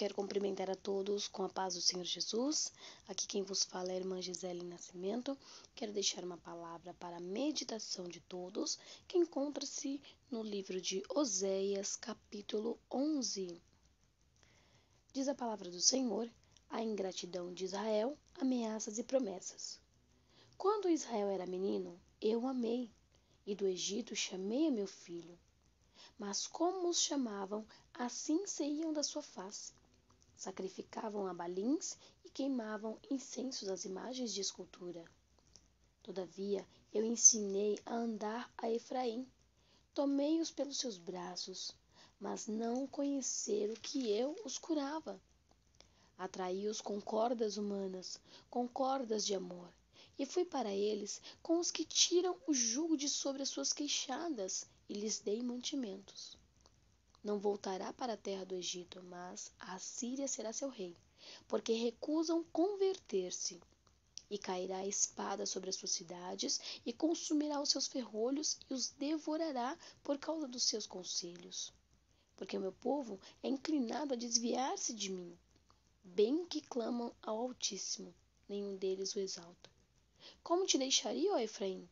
quero cumprimentar a todos com a paz do Senhor Jesus. Aqui quem vos fala é a irmã Gisele Nascimento. Quero deixar uma palavra para a meditação de todos, que encontra-se no livro de Oséias, capítulo 11. Diz a palavra do Senhor: a ingratidão de Israel, ameaças e promessas. Quando Israel era menino, eu o amei, e do Egito chamei a meu filho. Mas como os chamavam, assim saíam da sua face. Sacrificavam a Balins e queimavam incensos às imagens de escultura. Todavia, eu ensinei a andar a Efraim. Tomei-os pelos seus braços, mas não conheceram que eu os curava. Atraí-os com cordas humanas, com cordas de amor, e fui para eles com os que tiram o jugo de sobre as suas queixadas, e lhes dei mantimentos. Não voltará para a terra do Egito, mas a Assíria será seu rei, porque recusam converter-se. E cairá a espada sobre as suas cidades, e consumirá os seus ferrolhos, e os devorará por causa dos seus conselhos. Porque o meu povo é inclinado a desviar-se de mim. Bem que clamam ao Altíssimo, nenhum deles o exalta. Como te deixaria, ó Efraim?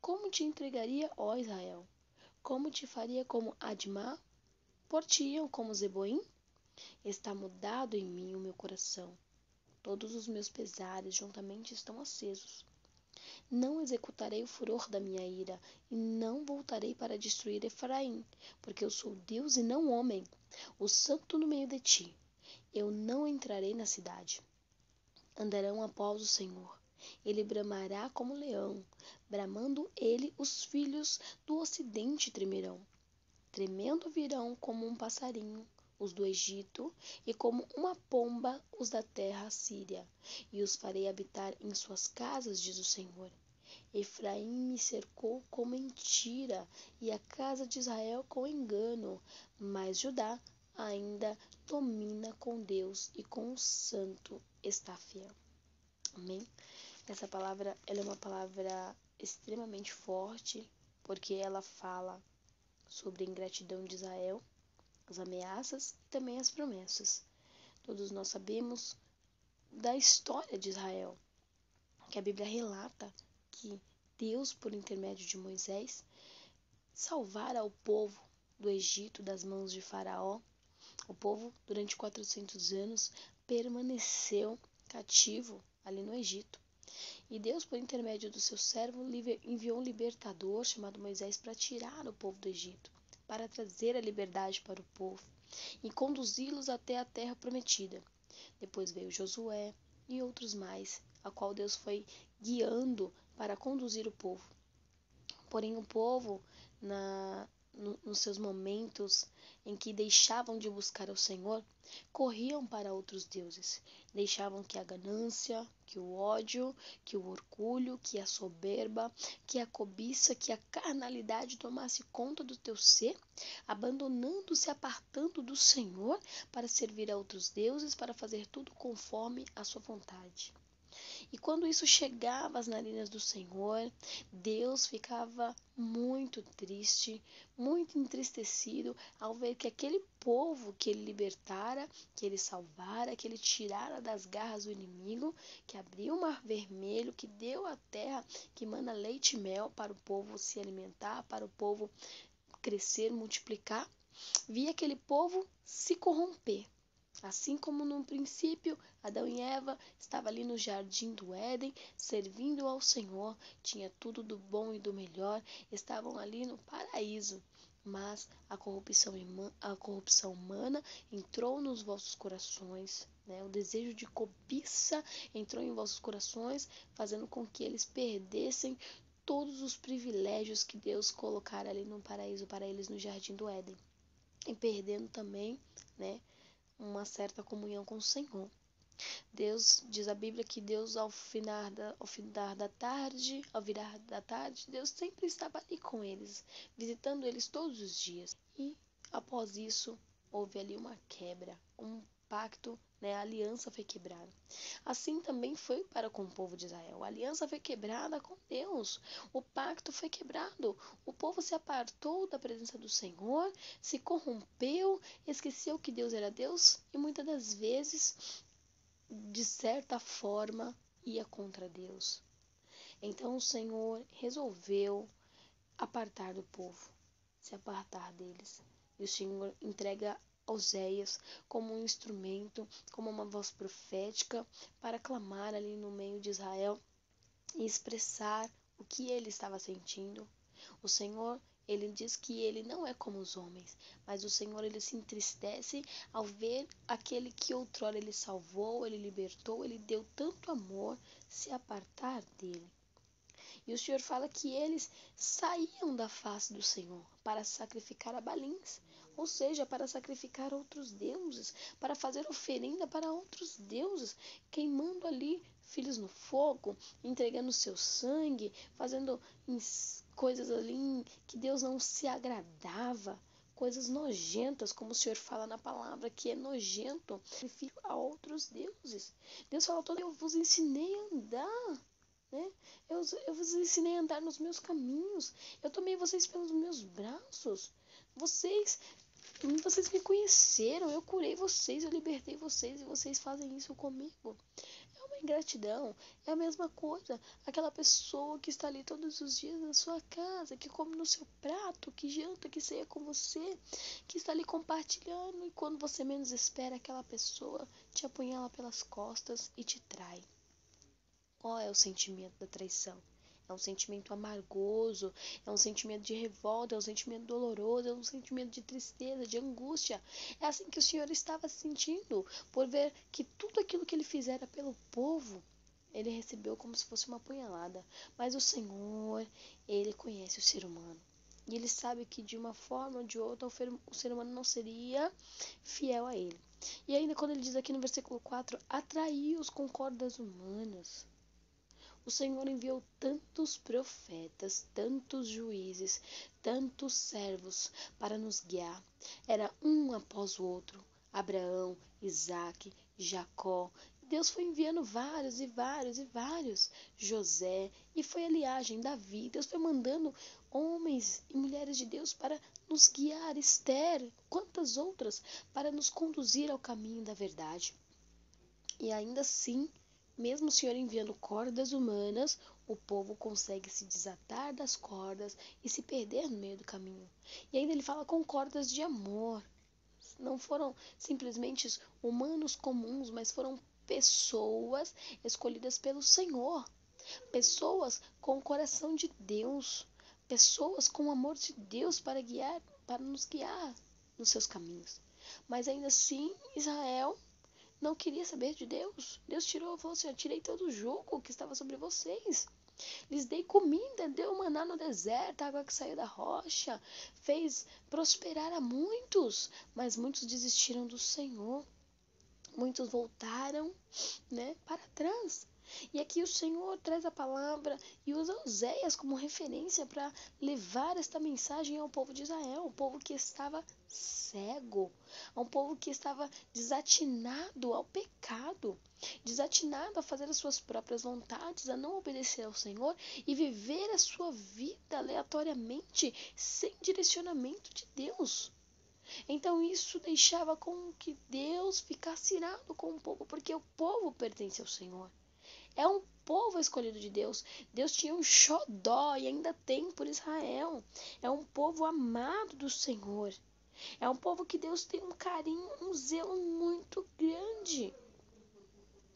Como te entregaria, ó Israel? Como te faria como Admá? Por-te-iam como Zeboim? Está mudado em mim o meu coração. Todos os meus pesares juntamente estão acesos. Não executarei o furor da minha ira, e não voltarei para destruir Efraim, porque eu sou Deus e não homem, o santo no meio de ti. Eu não entrarei na cidade. Andarão após o Senhor. Ele bramará como leão. Bramando ele, os filhos do ocidente tremerão. Tremendo virão como um passarinho os do Egito, e como uma pomba os da terra síria. E os farei habitar em suas casas, diz o Senhor. Efraim me cercou com mentira, e a casa de Israel com engano. Mas Judá ainda domina com Deus, e com o santo está fiel. Amém? Essa palavra ela é uma palavra extremamente forte, porque ela fala sobre a ingratidão de Israel, as ameaças e também as promessas. Todos nós sabemos da história de Israel, que a Bíblia relata que Deus, por intermédio de Moisés, salvara o povo do Egito das mãos de Faraó. O povo, durante 400 anos, permaneceu cativo ali no Egito. E Deus, por intermédio do seu servo, enviou um libertador chamado Moisés para tirar o povo do Egito, para trazer a liberdade para o povo e conduzi-los até a terra prometida. Depois veio Josué e outros mais, a qual Deus foi guiando para conduzir o povo. Porém, o povo, nos seus momentos em que deixavam de buscar ao Senhor, corriam para outros deuses. Deixavam que a ganância, que o ódio, que o orgulho, que a soberba, que a cobiça, que a carnalidade tomasse conta do teu ser, abandonando-se, apartando do Senhor para servir a outros deuses, para fazer tudo conforme a sua vontade. E quando isso chegava às narinas do Senhor, Deus ficava muito triste, muito entristecido ao ver que aquele povo que ele libertara, que ele salvara, que ele tirara das garras do inimigo, que abriu o mar vermelho, que deu a terra que mana leite e mel para o povo se alimentar, para o povo crescer, multiplicar, via aquele povo se corromper. Assim como no princípio, Adão e Eva estavam ali no jardim do Éden, servindo ao Senhor, tinha tudo do bom e do melhor, estavam ali no paraíso. Mas a corrupção humana entrou nos vossos corações, né? O desejo de cobiça entrou em vossos corações, fazendo com que eles perdessem todos os privilégios que Deus colocara ali no paraíso para eles no jardim do Éden. E perdendo também, né, uma certa comunhão com o Senhor. Deus, diz a Bíblia, que Deus ao virar da tarde, Deus sempre estava ali com eles, visitando eles todos os dias. E após isso, houve ali uma quebra, um pacto, né, a aliança foi quebrada. Assim também foi para com o povo de Israel. A aliança foi quebrada com Deus. O pacto foi quebrado. O povo se apartou da presença do Senhor, se corrompeu, esqueceu que Deus era Deus e muitas das vezes, de certa forma, ia contra Deus. Então o Senhor resolveu apartar do povo, se apartar deles. E o Senhor entrega Oséias como um instrumento, como uma voz profética para clamar ali no meio de Israel e expressar o que ele estava sentindo. O Senhor, ele diz que ele não é como os homens, mas o Senhor, ele se entristece ao ver aquele que outrora ele salvou, ele libertou, ele deu tanto amor, se apartar dele. E o Senhor fala que eles saíam da face do Senhor para sacrificar a Balins, ou seja, para sacrificar outros deuses, para fazer oferenda para outros deuses, queimando ali filhos no fogo, entregando seu sangue, fazendo coisas ali que Deus não se agradava, coisas nojentas, como o Senhor fala na palavra, que é nojento, sacrifício a outros deuses. Deus fala todo, eu vos ensinei a andar. Né? Eu vos ensinei a andar nos meus caminhos. Eu tomei vocês pelos meus braços. Vocês me conheceram. Eu curei vocês, eu libertei vocês e vocês fazem isso comigo. É uma ingratidão. É a mesma coisa. Aquela pessoa que está ali todos os dias na sua casa, que come no seu prato, que janta, que ceia com você, que está ali compartilhando e quando você menos espera, aquela pessoa te apunhala pelas costas e te trai. Qual é o sentimento da traição? É um sentimento amargoso, é um sentimento de revolta, é um sentimento doloroso, é um sentimento de tristeza, de angústia. É assim que o Senhor estava se sentindo, por ver que tudo aquilo que ele fizera pelo povo, ele recebeu como se fosse uma punhalada. Mas o Senhor, ele conhece o ser humano. E ele sabe que de uma forma ou de outra o ser humano não seria fiel a ele. E ainda quando ele diz aqui no versículo 4, atraiu-os com cordas humanas. O Senhor enviou tantos profetas, tantos juízes, tantos servos para nos guiar. Era um após o outro. Abraão, Isaque, Jacó. Deus foi enviando vários e vários e vários. José. E foi a liagem, Davi. Deus foi mandando homens e mulheres de Deus para nos guiar. Esther. Quantas outras para nos conduzir ao caminho da verdade. E ainda assim, mesmo o Senhor enviando cordas humanas, o povo consegue se desatar das cordas e se perder no meio do caminho. E ainda ele fala com cordas de amor. Não foram simplesmente humanos comuns, mas foram pessoas escolhidas pelo Senhor. Pessoas com o coração de Deus. Pessoas com o amor de Deus para nos guiar nos seus caminhos. Mas ainda assim, Israel não queria saber de Deus. Deus falou assim, eu tirei todo o jugo que estava sobre vocês. Lhes dei comida, deu maná no deserto, água que saiu da rocha, fez prosperar a muitos, mas muitos desistiram do Senhor. Muitos voltaram, né, para trás. E aqui o Senhor traz a palavra e usa Oséias como referência para levar esta mensagem ao povo de Israel, o povo que estava cego, a um povo que estava desatinado ao pecado, desatinado a fazer as suas próprias vontades, a não obedecer ao Senhor e viver a sua vida aleatoriamente, sem direcionamento de Deus. Então isso deixava com que Deus ficasse irado com o povo, porque o povo pertence ao Senhor. É um povo escolhido de Deus. Deus tinha um xodó e ainda tem por Israel. É um povo amado do Senhor. É um povo que Deus tem um carinho, um zelo muito grande.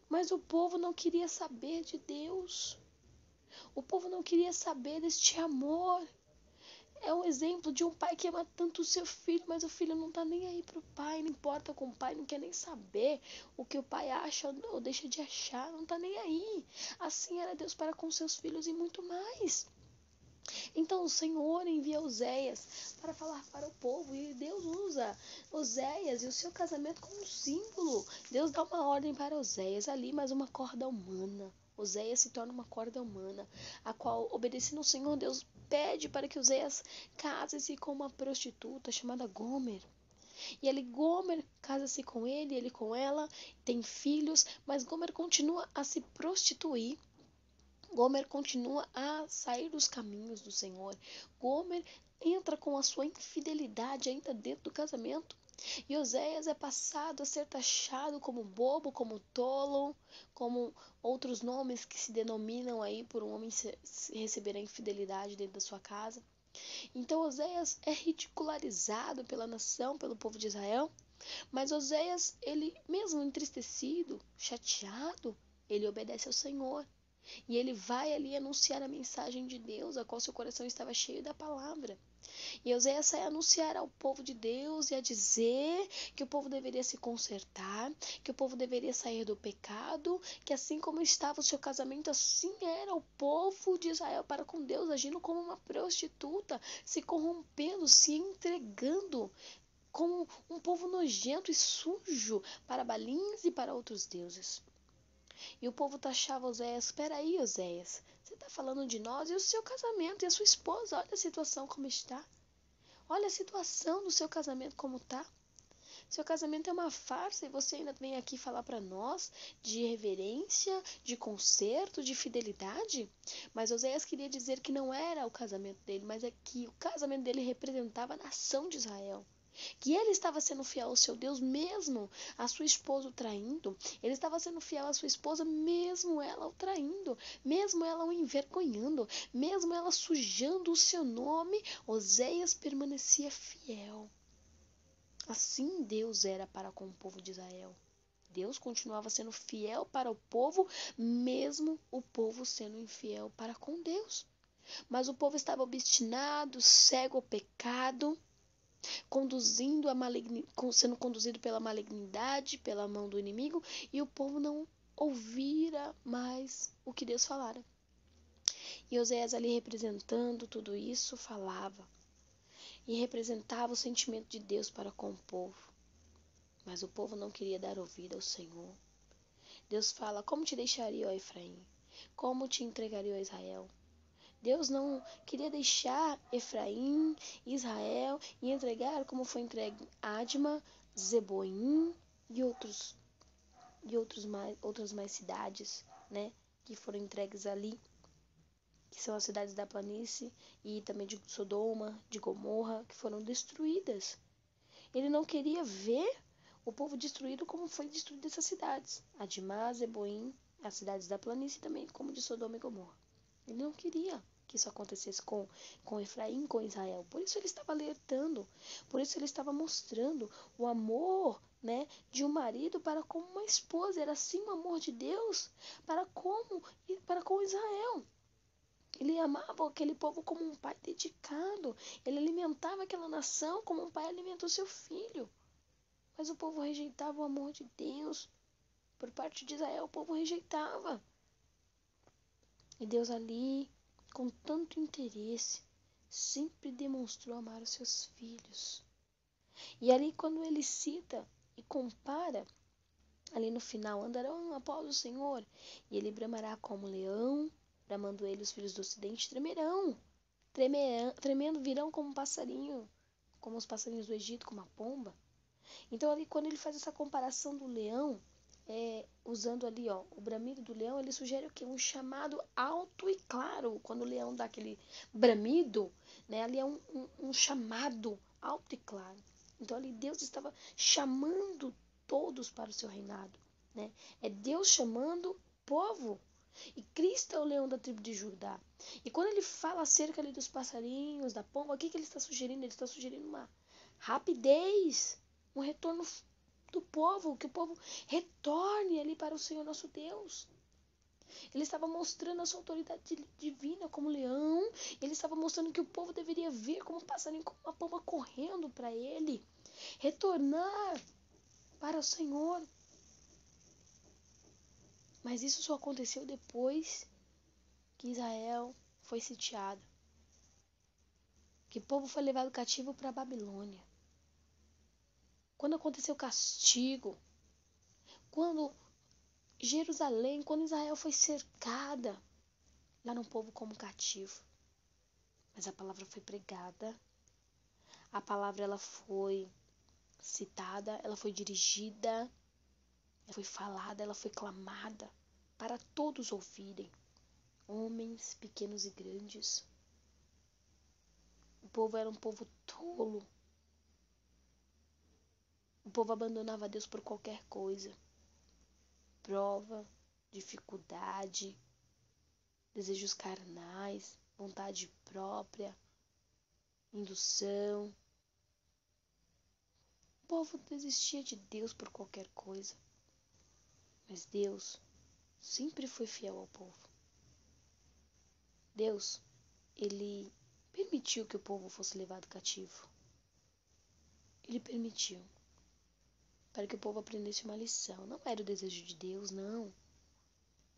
Mas o povo não queria saber de Deus. O povo não queria saber deste amor. É um exemplo de um pai que ama tanto o seu filho, mas o filho não tá nem aí pro pai, não importa com o pai, não quer nem saber o que o pai acha ou deixa de achar, não tá nem aí. Assim era Deus para com seus filhos e muito mais. Então o Senhor envia Oséias para falar para o povo e Deus usa Oséias e o seu casamento como símbolo. Deus dá uma ordem para Oséias ali, mas uma corda humana. Oséias se torna uma corda humana, a qual, obedecendo ao Senhor, Deus pede para que Oséias case-se com uma prostituta chamada Gomer. E ali Gomer casa-se com ele com ela, tem filhos, mas Gomer continua a se prostituir. Gomer continua a sair dos caminhos do Senhor. Gomer entra com a sua infidelidade ainda dentro do casamento. E Oséias é passado a ser taxado como bobo, como tolo, como outros nomes que se denominam aí por um homem receber a infidelidade dentro da sua casa. Então Oséias é ridicularizado pela nação, pelo povo de Israel. Mas Oséias, ele mesmo entristecido, chateado, ele obedece ao Senhor. E ele vai ali anunciar a mensagem de Deus, a qual seu coração estava cheio da palavra. E Oséias sai a anunciar ao povo de Deus e a dizer que o povo deveria se consertar, que o povo deveria sair do pecado, que assim como estava o seu casamento, assim era o povo de Israel para com Deus, agindo como uma prostituta, se corrompendo, se entregando como um povo nojento e sujo para Balins e para outros deuses. E o povo taxava Oséias: espera aí, Oséias, você está falando de nós e o seu casamento e a sua esposa, olha a situação como está. Olha a situação do seu casamento como está. Seu casamento é uma farsa e você ainda vem aqui falar para nós de reverência, de conserto, de fidelidade? Mas Oséias queria dizer que não era o casamento dele, mas é que o casamento dele representava a nação de Israel. Que ele estava sendo fiel ao seu Deus, mesmo a sua esposa o traindo. Ele estava sendo fiel à sua esposa, mesmo ela o traindo, mesmo ela o envergonhando, mesmo ela sujando o seu nome. Oséias permanecia fiel. Assim Deus era para com o povo de Israel. Deus continuava sendo fiel para o povo, mesmo o povo sendo infiel para com Deus. Mas o povo estava obstinado, cego ao pecado, sendo conduzido pela malignidade, pela mão do inimigo, e o povo não ouvira mais o que Deus falara. E Oséias ali representando tudo isso, falava e representava o sentimento de Deus para com o povo. Mas o povo não queria dar ouvido ao Senhor. Deus fala: como te deixaria, ó Efraim? Como te entregaria, ó Israel? Deus não queria deixar Efraim, Israel e entregar como foi entregue Adma, Zeboim e outras mais cidades, né, que foram entregues ali, que são as cidades da planície e também de Sodoma, de Gomorra, que foram destruídas. Ele não queria ver o povo destruído como foi destruído essas cidades, Admá, Zeboim, as cidades da planície também, como de Sodoma e Gomorra. Ele não queria que isso acontecesse com Efraim, com Israel. Por isso ele estava alertando, por isso ele estava mostrando o amor, né, de um marido para com uma esposa. Era assim o amor de Deus para com Israel. Ele amava aquele povo como um pai dedicado. Ele alimentava aquela nação como um pai alimenta o seu filho. Mas o povo rejeitava o amor de Deus. Por parte de Israel, o povo rejeitava. E Deus ali, com tanto interesse, sempre demonstrou amar os seus filhos. E ali quando ele cita e compara, ali no final, andarão após o Senhor, e ele bramará como leão, bramando ele os filhos do ocidente tremendo virão como um passarinho, como os passarinhos do Egito, como a pomba. Então ali quando ele faz essa comparação do leão, usando ali, ó, o bramido do leão, ele sugere o quê? Um chamado alto e claro. Quando o leão dá aquele bramido, né, ali é um chamado alto e claro. Então ali Deus estava chamando todos para o seu reinado, né? É Deus chamando o povo. E Cristo é o leão da tribo de Judá. E quando ele fala acerca ali dos passarinhos, da pomba, o que ele está sugerindo? Ele está sugerindo uma rapidez, um retorno do povo, que o povo retorne ali para o Senhor nosso Deus. Ele estava mostrando a sua autoridade divina como leão. Ele estava mostrando que o povo deveria vir como um passarinho, como uma pomba correndo para ele. Retornar para o Senhor. Mas isso só aconteceu depois que Israel foi sitiado. Que o povo foi levado cativo para a Babilônia. Quando aconteceu o castigo. Quando Jerusalém, quando Israel foi cercada, lá no povo como cativo. Mas a palavra foi pregada. A palavra ela foi citada, ela foi dirigida, ela foi falada, ela foi clamada para todos ouvirem, homens, pequenos e grandes. O povo era um povo tolo. O povo abandonava Deus por qualquer coisa. Prova, dificuldade, desejos carnais, vontade própria, indução. O povo desistia de Deus por qualquer coisa. Mas Deus sempre foi fiel ao povo. Deus, ele permitiu que o povo fosse levado cativo. Ele permitiu para que o povo aprendesse uma lição. Não era o desejo de Deus, não.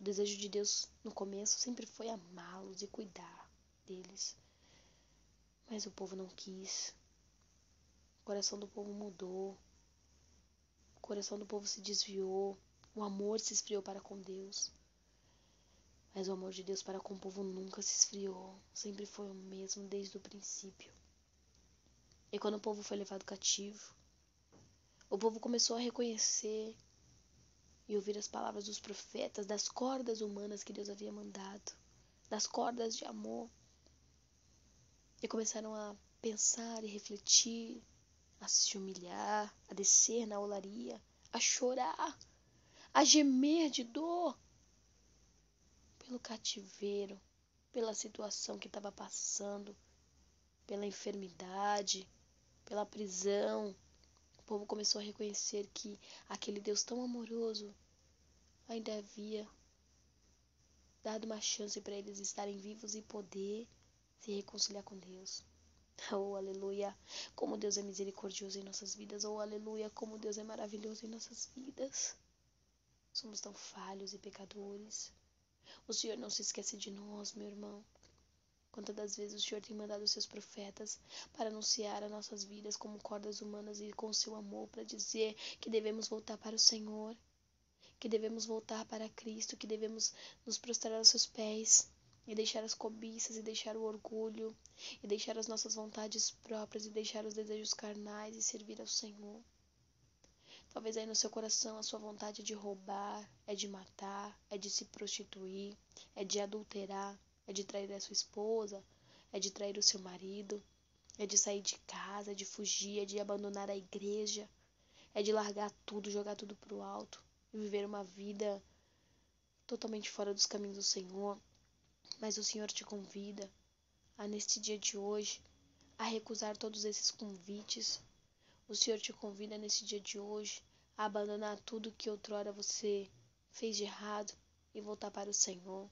O desejo de Deus no começo sempre foi amá-los e cuidar deles. Mas o povo não quis. O coração do povo mudou. O coração do povo se desviou. O amor se esfriou para com Deus. Mas o amor de Deus para com o povo nunca se esfriou. Sempre foi o mesmo desde o princípio. E quando o povo foi levado cativo, o povo começou a reconhecer e ouvir as palavras dos profetas, das cordas humanas que Deus havia mandado, das cordas de amor. E começaram a pensar e refletir, a se humilhar, a descer na olaria, a chorar, a gemer de dor pelo cativeiro, pela situação que estava passando, pela enfermidade, pela prisão. O povo começou a reconhecer que aquele Deus tão amoroso ainda havia dado uma chance para eles estarem vivos e poder se reconciliar com Deus. Oh, aleluia! Como Deus é misericordioso em nossas vidas. Oh, aleluia! Como Deus é maravilhoso em nossas vidas. Somos tão falhos e pecadores. O Senhor não se esquece de nós, meu irmão. Quantas das vezes o Senhor tem mandado os seus profetas para anunciar as nossas vidas como cordas humanas e com seu amor para dizer que devemos voltar para o Senhor, que devemos voltar para Cristo, que devemos nos prostrar aos seus pés e deixar as cobiças e deixar o orgulho e deixar as nossas vontades próprias e deixar os desejos carnais e servir ao Senhor. Talvez aí no seu coração a sua vontade é de roubar, é de matar, é de se prostituir, é de adulterar, é de trair a sua esposa, é de trair o seu marido, é de sair de casa, é de fugir, é de abandonar a igreja, é de largar tudo, jogar tudo pro alto e viver uma vida totalmente fora dos caminhos do Senhor. Mas o Senhor te convida a, neste dia de hoje, a recusar todos esses convites. O Senhor te convida nesse dia de hoje a abandonar tudo que outrora você fez de errado e voltar para o Senhor.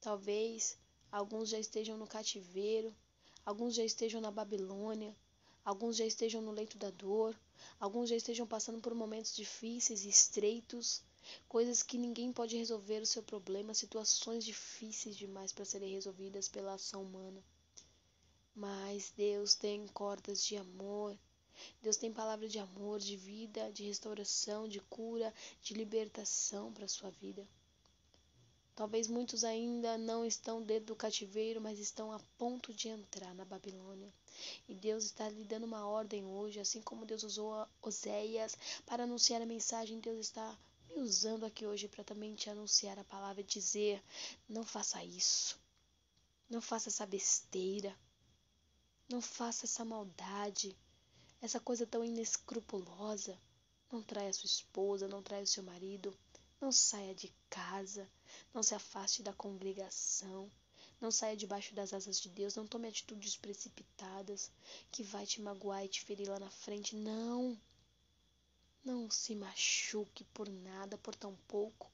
Talvez alguns já estejam no cativeiro, alguns já estejam na Babilônia, alguns já estejam no leito da dor, alguns já estejam passando por momentos difíceis e estreitos, coisas que ninguém pode resolver o seu problema, situações difíceis demais para serem resolvidas pela ação humana. Mas Deus tem cordas de amor. Deus tem palavra de amor, de vida, de restauração, de cura, de libertação para a sua vida. Talvez muitos ainda não estão dentro do cativeiro, mas estão a ponto de entrar na Babilônia. E Deus está lhe dando uma ordem hoje, assim como Deus usou Oséias para anunciar a mensagem. Deus está me usando aqui hoje para também te anunciar a palavra e dizer: não faça isso, não faça essa besteira, não faça essa maldade. Essa coisa tão inescrupulosa. Não traia sua esposa, não traia o seu marido. Não saia de casa. Não se afaste da congregação. Não saia debaixo das asas de Deus. Não tome atitudes precipitadas que vai te magoar e te ferir lá na frente. Não. Não se machuque por nada, por tão pouco.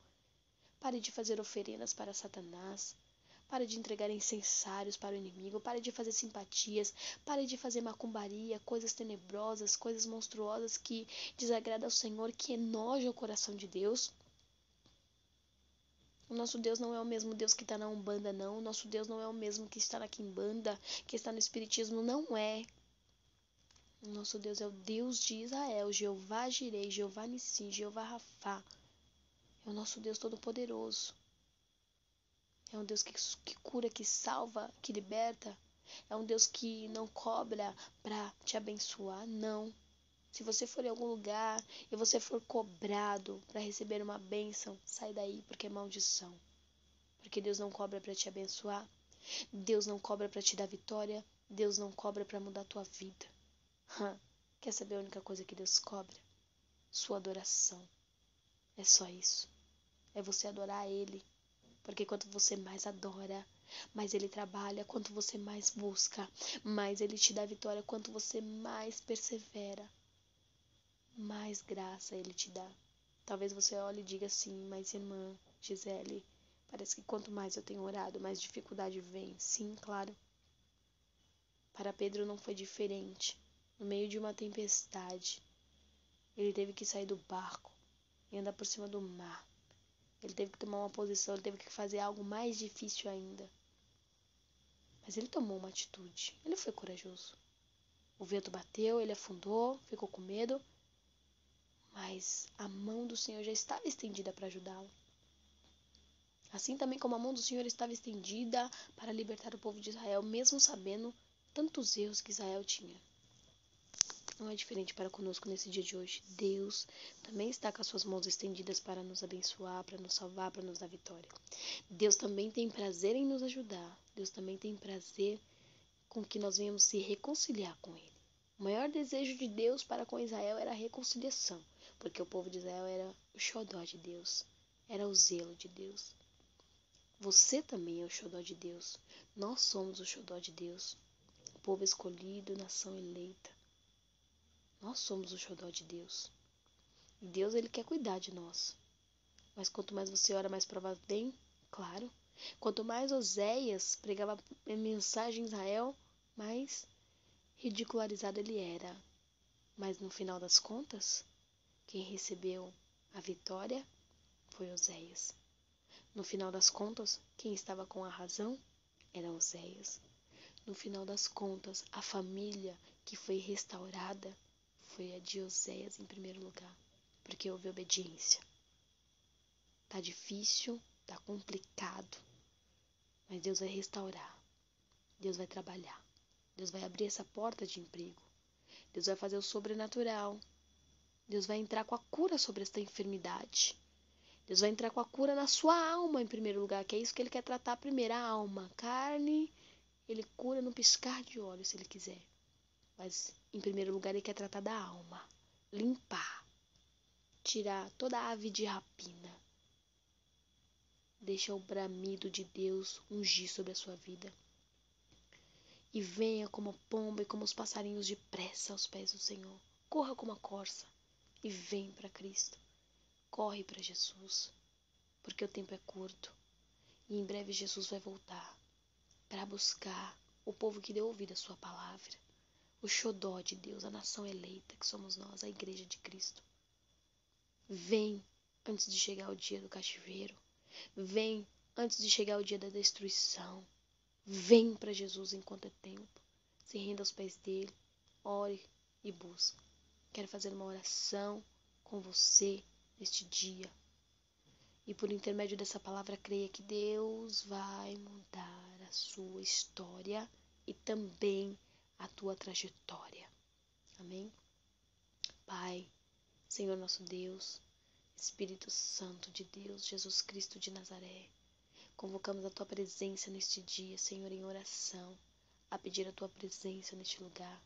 Pare de fazer oferendas para Satanás. Pare de entregar incensários para o inimigo. Pare de fazer simpatias. Pare de fazer macumbaria, coisas tenebrosas, coisas monstruosas que desagradam ao Senhor, que enoja o coração de Deus. O nosso Deus não é o mesmo Deus que está na Umbanda, não. O nosso Deus não é o mesmo que está na Quimbanda, que está no Espiritismo, não é. O nosso Deus é o Deus de Israel, Jeová Jirei, Jeová Nissim, Jeová Rafá. É o nosso Deus Todo-Poderoso. É um Deus que cura, que salva, que liberta. É um Deus que não cobra para te abençoar, não. Se você for em algum lugar e você for cobrado para receber uma bênção, sai daí, porque é maldição. Porque Deus não cobra para te abençoar. Deus não cobra para te dar vitória. Deus não cobra para mudar a tua vida. Quer saber a única coisa que Deus cobra? Sua adoração. É só isso. É você adorar Ele. Porque quanto você mais adora, mais Ele trabalha. Quanto você mais busca, mais Ele te dá vitória. Quanto você mais persevera, mais graça Ele te dá. Talvez você olhe e diga assim: mas irmã Gisele, parece que quanto mais eu tenho orado, mais dificuldade vem. Sim, claro. Para Pedro não foi diferente. No meio de uma tempestade, ele teve que sair do barco e andar por cima do mar. Ele teve que tomar uma posição, ele teve que fazer algo mais difícil ainda. Mas ele tomou uma atitude. Ele foi corajoso. O vento bateu, ele afundou, ficou com medo. Mas a mão do Senhor já estava estendida para ajudá-lo. Assim também como a mão do Senhor estava estendida para libertar o povo de Israel, mesmo sabendo tantos erros que Israel tinha. Não é diferente para conosco nesse dia de hoje. Deus também está com as suas mãos estendidas para nos abençoar, para nos salvar, para nos dar vitória. Deus também tem prazer em nos ajudar. Deus também tem prazer com que nós venhamos se reconciliar com Ele. O maior desejo de Deus para com Israel era a reconciliação, porque o povo de Israel era o xodó de Deus, era o zelo de Deus. Você também é o xodó de Deus. Nós somos o xodó de Deus, o povo escolhido, nação eleita. Nós somos o xodó de Deus. E Deus, Ele quer cuidar de nós. Mas quanto mais você ora, mais prova vem, claro. Quanto mais Oséias pregava mensagem em Israel, mais ridicularizado ele era. Mas no final das contas, quem recebeu a vitória foi Oséias. No final das contas, quem estava com a razão era Oséias. No final das contas, a família que foi restaurada foi a de Oséias em primeiro lugar, porque houve obediência. Tá difícil, tá complicado, mas Deus vai restaurar. Deus vai trabalhar. Deus vai abrir essa porta de emprego. Deus vai fazer o sobrenatural. Deus vai entrar com a cura sobre esta enfermidade. Deus vai entrar com a cura na sua alma em primeiro lugar, que é isso que Ele quer tratar primeiro, a alma. Carne, Ele cura no piscar de olhos, se Ele quiser. Mas em primeiro lugar Ele quer tratar da alma. Limpar. Tirar toda a ave de rapina. Deixa o bramido de Deus ungir sobre a sua vida. E venha como a pomba e como os passarinhos depressa aos pés do Senhor. Corra como a corça e vem para Cristo. Corre para Jesus, porque o tempo é curto. E em breve Jesus vai voltar para buscar o povo que deu ouvido à sua palavra. O xodó de Deus, a nação eleita que somos nós, a igreja de Cristo. Vem antes de chegar o dia do cativeiro. Vem antes de chegar o dia da destruição. Vem para Jesus enquanto é tempo. Se renda aos pés dele. Ore e busque. Quero fazer uma oração com você neste dia. E por intermédio dessa palavra, creia que Deus vai mudar a sua história e também a tua trajetória. Amém? Pai, Senhor nosso Deus, Espírito Santo de Deus, Jesus Cristo de Nazaré, convocamos a tua presença neste dia, Senhor, em oração, a pedir a tua presença neste lugar,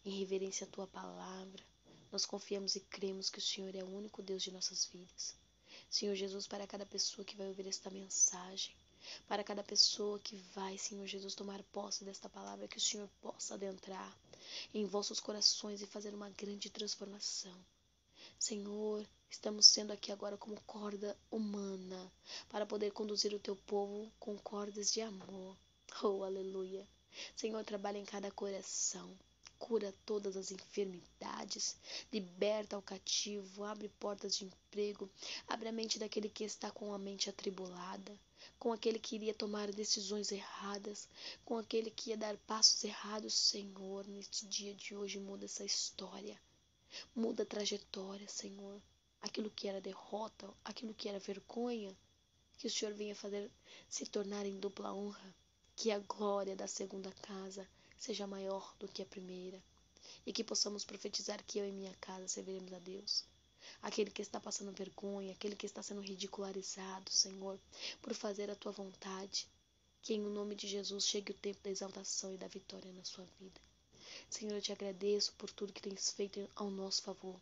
em reverência à tua palavra. Nós confiamos e cremos que o Senhor é o único Deus de nossas vidas. Senhor Jesus, para cada pessoa que vai ouvir esta mensagem, para cada pessoa que vai, Senhor Jesus, tomar posse desta palavra, que o Senhor possa adentrar em vossos corações e fazer uma grande transformação. Senhor, estamos sendo aqui agora como corda humana, para poder conduzir o teu povo com cordas de amor. Oh, aleluia. Senhor, trabalha em cada coração. Cura todas as enfermidades, liberta o cativo, abre portas de emprego, abre a mente daquele que está com a mente atribulada, com aquele que iria tomar decisões erradas, com aquele que ia dar passos errados. Senhor, neste dia de hoje muda essa história, muda a trajetória, Senhor. Aquilo que era derrota, aquilo que era vergonha, que o Senhor venha fazer se tornar em dupla honra, que a glória da segunda casa seja maior do que a primeira. e que possamos profetizar que eu e minha casa serviremos a Deus. Aquele que está passando vergonha, aquele que está sendo ridicularizado, Senhor, por fazer a tua vontade, que em nome de Jesus chegue o tempo da exaltação e da vitória na sua vida. Senhor, eu te agradeço por tudo que tens feito ao nosso favor.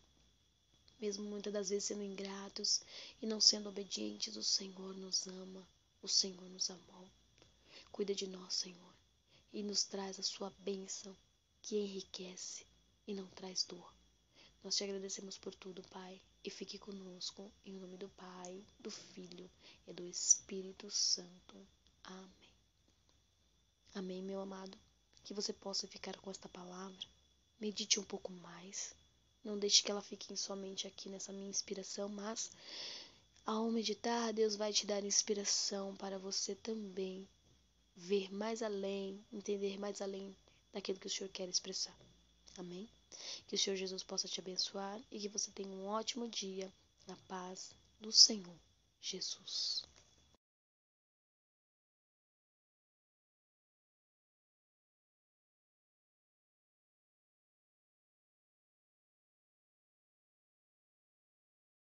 Mesmo muitas das vezes sendo ingratos e não sendo obedientes, o Senhor nos ama, o Senhor nos amou. Cuida de nós, Senhor, e nos traz a sua bênção, que enriquece e não traz dor. Nós te agradecemos por tudo, Pai, e fique conosco, em nome do Pai, do Filho e do Espírito Santo. Amém. Amém, meu amado. Que você possa ficar com esta palavra. Medite um pouco mais. Não deixe que ela fique somente aqui nessa minha inspiração, mas ao meditar, Deus vai te dar inspiração para você também ver mais além, entender mais além daquilo que o Senhor quer expressar. Amém? Que o Senhor Jesus possa te abençoar e que você tenha um ótimo dia na paz do Senhor Jesus.